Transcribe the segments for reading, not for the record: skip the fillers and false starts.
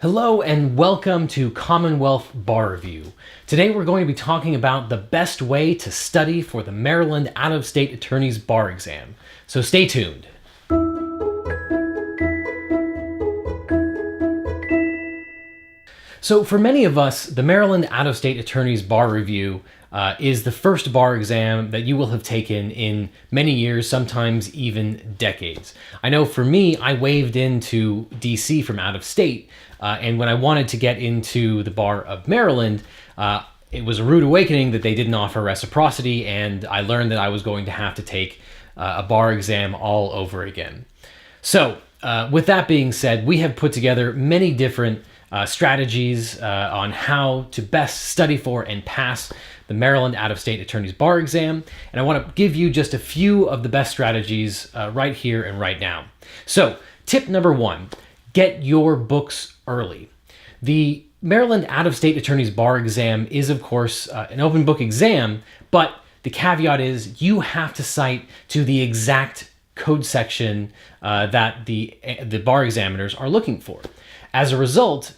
Hello and welcome to Commonwealth Bar Review. Today we're going to be talking about the best way to study for the Maryland Out-of-State Attorney's Bar Exam. So stay tuned. So for many of us, the Maryland Out-of-State Attorney's Bar Review is the first bar exam that you will have taken in many years, sometimes even decades. I know for me, I waved into DC from out of state, and when I wanted to get into the bar of Maryland, it was a rude awakening that they didn't offer reciprocity, and I learned that I was going to have to take a bar exam all over again. So with that being said, we have put together many different strategies on how to best study for and pass the Maryland Out-of-State Attorney's Bar Exam. And I want to give you just a few of the best strategies right here and right now. So tip number one, get your books early. The Maryland Out-of-State Attorney's Bar Exam is, of course, an open book exam, but the caveat is you have to cite to the exact code section that the bar examiners are looking for. As a result,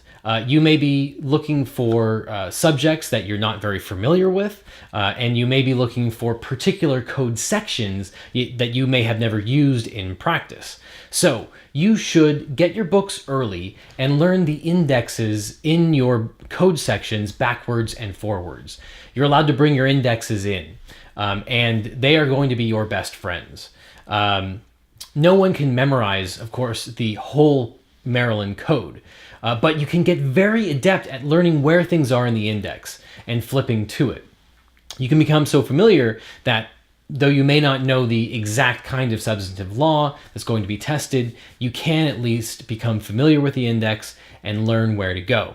you may be looking for subjects that you're not very familiar with, and you may be looking for particular code sections that you may have never used in practice. So you should get your books early and learn the indexes in your code sections backwards and forwards. You're allowed to bring your indexes in, and they are going to be your best friends. No one can memorize, of course, the whole Maryland code, but you can get very adept at learning where things are in the index and flipping to it. You can become so familiar that though you may not know the exact kind of substantive law that's going to be tested, you can at least become familiar with the index and learn where to go.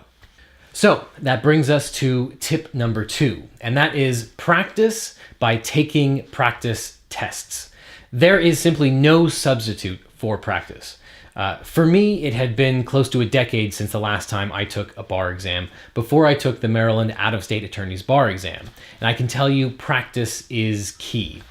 So that brings us to tip number two, and that is practice by taking practice tests. There is simply no substitute for practice. For me, it had been close to a decade since the last time I took a bar exam, before I took the Maryland Out-of-State Attorney's Bar Exam. And I can tell you, practice is key.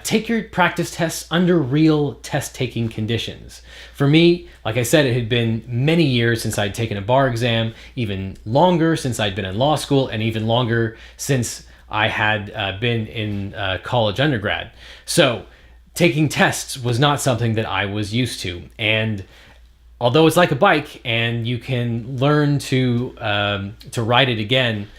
Take your practice tests under real test-taking conditions. For me, like I said, it had been many years since I'd taken a bar exam, even longer since I'd been in law school, and even longer since I had been in college undergrad. So taking tests was not something that I was used to. And although it's like a bike and you can learn to ride it again,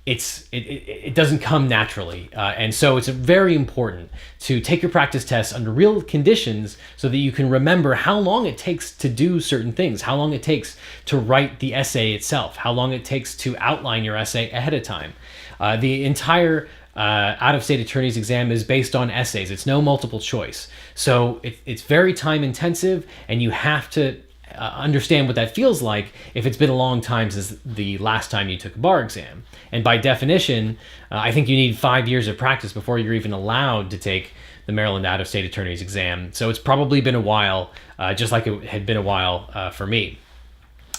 it doesn't come naturally. And so it's very important to take your practice tests under real conditions so that you can remember how long it takes to do certain things, how long it takes to write the essay itself, how long it takes to outline your essay ahead of time. The entire out-of-state attorney's exam is based on essays. It's no multiple choice. So it's very time intensive, and you have to understand what that feels like if it's been a long time since the last time you took a bar exam. And by definition, I think you need 5 years of practice before you're even allowed to take the Maryland Out-of-State Attorney's exam. So it's probably been a while, just like it had been a while for me.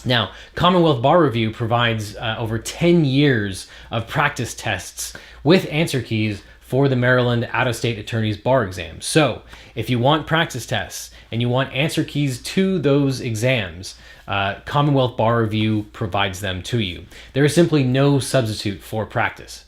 Now, Commonwealth Bar Review provides over 10 years of practice tests with answer keys for the Maryland Out-of-State Attorney's Bar Exam. So if you want practice tests and you want answer keys to those exams, Commonwealth Bar Review provides them to you. There is simply no substitute for practice.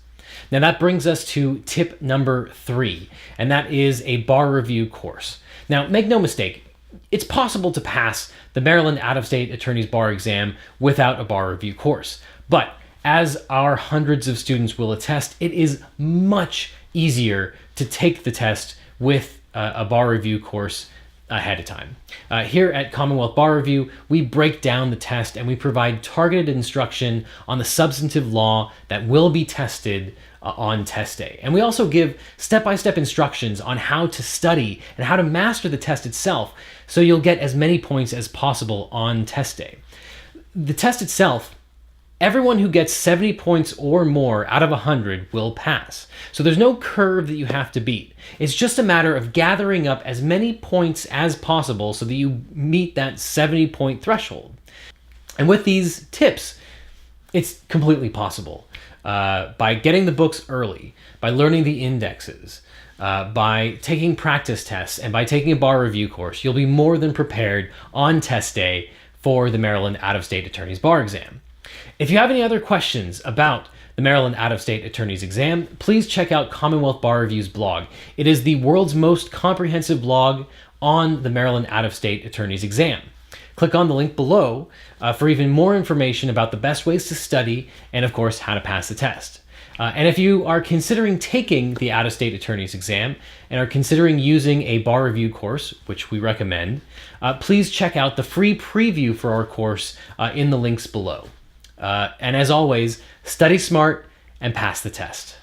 Now that brings us to tip number three, and that is a bar review course. Now, make no mistake, it's possible to pass the Maryland Out-of-State Attorney's Bar Exam without a bar review course. But as our hundreds of students will attest, it is much easier to take the test with a bar review course ahead of time. Here at Commonwealth Bar Review, we break down the test and we provide targeted instruction on the substantive law that will be tested on test day. And we also give step-by-step instructions on how to study and how to master the test itself, so you'll get as many points as possible on test day. The test itself, everyone who gets 70 points or more out of 100 will pass. So there's no curve that you have to beat. It's just a matter of gathering up as many points as possible so that you meet that 70-point threshold. And with these tips, it's completely possible. By getting the books early, by learning the indexes, by taking practice tests, and by taking a bar review course, you'll be more than prepared on test day for the Maryland Out-of-State Attorney's Bar Exam. If you have any other questions about the Maryland Out-of-State Attorney's Exam, please check out Commonwealth Bar Review's blog. It is the world's most comprehensive blog on the Maryland Out-of-State Attorney's Exam. Click on the link below for even more information about the best ways to study and, of course, how to pass the test. And if you are considering taking the out-of-state attorney's exam and are considering using a bar review course, which we recommend, please check out the free preview for our course in the links below. And as always, study smart and pass the test.